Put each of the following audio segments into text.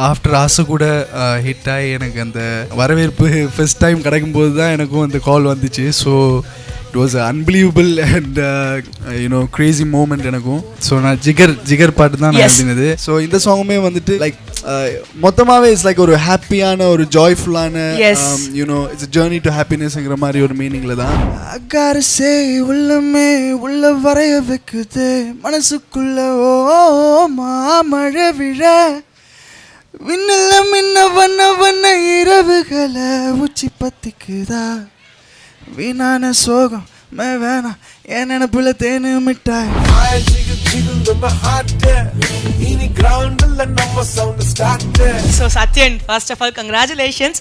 After ஆசை கூட hit ஆகி எனக்கு அந்த வரவேற்பு ஃபர்ஸ்ட் டைம் கிடைக்கும்போது தான் எனக்கும் அந்த கால் வந்துச்சு. So it was unbelievable and you know crazy moment எனக்கும். ஸோ நான் ஜிகர் பாட்டு தான் நான் எழுதினது. ஸோ இந்த சாங்குமே வந்துட்டு லைக் மொத்தமாகவே இட்ஸ் லைக் ஒரு ஹாப்பியான ஒரு ஜாய்ஃபுல்லான யூனோ இட்ஸ் ஜேர்னி டு ஹாப்பினஸ்ங்கிற மாதிரி ஒரு மீனிங்கில் தான். அகாரசே உள்ளமே உள்ள வரைய வைக்குது மனசுக்குள்ள ஓ மாமழை விழ விண்ணில் மின்ன வண்ண வண்ண இரவுகளை உச்சி பத்திக்குதா வீணான சோகம் வேணாம் என் நினப்புல தேனு மிட்டாய். So Satyan, first of all, congratulations.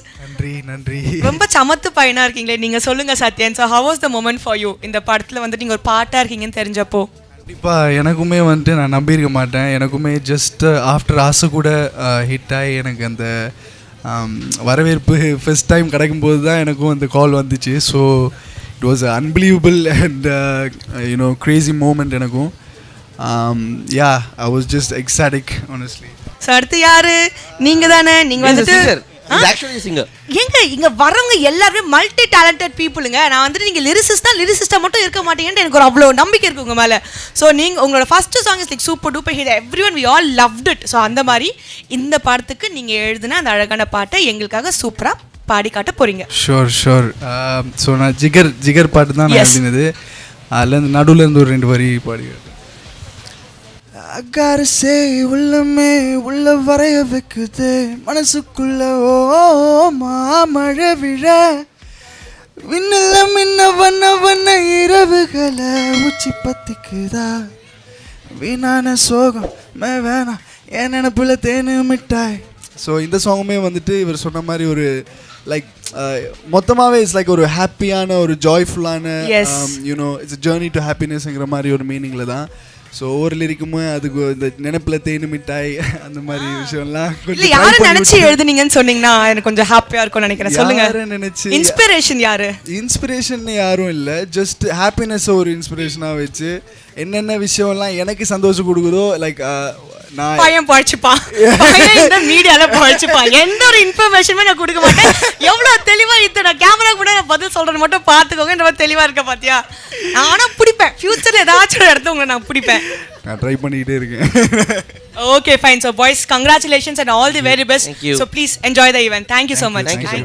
நன்றி. ரொம்ப சமத்து பையனா இருக்கீங்களே, நீங்க சொல்லுங்க Satyan. So how was the moment for you? இந்த படத்துல வந்து நீங்க ஒரு பாட்டா இருக்கீங்கன்னு தெரிஞ்சப்போ? கண்டிப்பாக எனக்குமே வந்துட்டு நான் நம்பியிருக்க மாட்டேன். எனக்குமே ஜஸ்ட் ஆஃப்டர் ஆசை கூட ஹிட் ஆகி எனக்கு அந்த வரவேற்பு ஃபர்ஸ்ட் டைம் கிடைக்கும்போது தான் எனக்கும் அந்த கால் வந்துச்சு. So it was unbelievable and you know crazy moment எனக்கும். Yeah I was just exotic honestly. So அடுத்து யாரு? நீங்க தானே? நீங்க வந்துட்டு எங்க இங்க வரவங்க எல்லாருமே மல்டி டேலண்டட் பீப்புளுங்க. நான் வந்துட்டு நீங்க லிரிசிஸ்டா மட்டும் இருக்க மாட்டீங்கன்னு எனக்கு ஒரு அவ்வளோ நம்பிக்கை இருக்கு உங்க மேல. ஸோ நீங்க உங்களோட first song is like super duper hit, everyone we all loved it. So அந்த மாதிரி இந்த படத்துக்கு நீங்க எழுதின அந்த அழகான பாட்டை எங்களுக்காக சூப்பரா பாடி காட்ட போறீங்க. ஷோர். ஸோ நான் ஜிகர் பாட்டு தான் நான் எழுதினது. அதில் நடுவில் இருந்து ஒரு 2 வரி பாடி. அகாரசே உள்ளமே உள்ள வரைய வைக்குது மனசுக்குள்ள ஓ மாமழை விழ விண்ணில் மின்ன வண்ண வண்ண இரவுகளை உச்சி பத்திக்குதா வீணான சோகம் வேணாம் என் நினப்புல தேனு மிட்டாய். ஸோ இந்த சாங்குமே வந்துட்டு இவர் சொன்ன மாதிரி ஒரு லைக் மொத்தமாகவே இட்ஸ் லைக் ஒரு ஹாப்பியான ஒரு ஜாய்ஃபுல்லான யூனோ இட்ஸ் ஜேர்னி டு ஹாப்பினஸ்ங்கிற மாதிரி ஒரு மீனிங்கில் தான். ஸோ ஒவ்வொரு லிரிக்குமே அதுக்கு இந்த நினைப்பில் தேனு மிட்டாய் அந்த மாதிரி விஷயம்லாம் இல்லை யாரை நினச்சி எழுதுனீங்கன்னு சொன்னீங்கன்னா எனக்கு கொஞ்சம் ஹாப்பியாக இருக்கும்னு நினைக்கிறேன். சொல்லுங்க. நினச்சி இன்ஸ்பிரேஷன் யாரு? இன்ஸ்பிரேஷன் யாரும் இல்லை, ஜஸ்ட் ஹாப்பினஸை ஒரு இன்ஸ்பிரேஷனாக வச்சு என்னென்ன விஷயம்லாம் எனக்கு சந்தோஷம் கொடுக்குதோ லைக் நான் பையன் பழச்சுப்பான் இந்த மீடியால பழச்சுப்பான், எந்த ஒரு இன்ஃபர்மேஷனுமே நான் கொடுக்க மாட்டேன். எவ்வளவு தெளிவா நான் கேமரா கூட நான் பதில் சொல்றேன் மட்டும் பார்த்துக்கோங்க. இந்த மாதிரி தெளிவா இருக்க பாத்தியா? நானும் பிடிப்பேன், ஃபியூச்சர்ல ஏதாச்சும் ஒரு இடத்துல உங்களை நான் பிடிப்பேன். நான் ட்ரை பண்ணிக்கிட்டே இருக்கேன். Okay, fine. So boys, congratulations and all the very best. So please enjoy the event. Thank you so much. Thank you.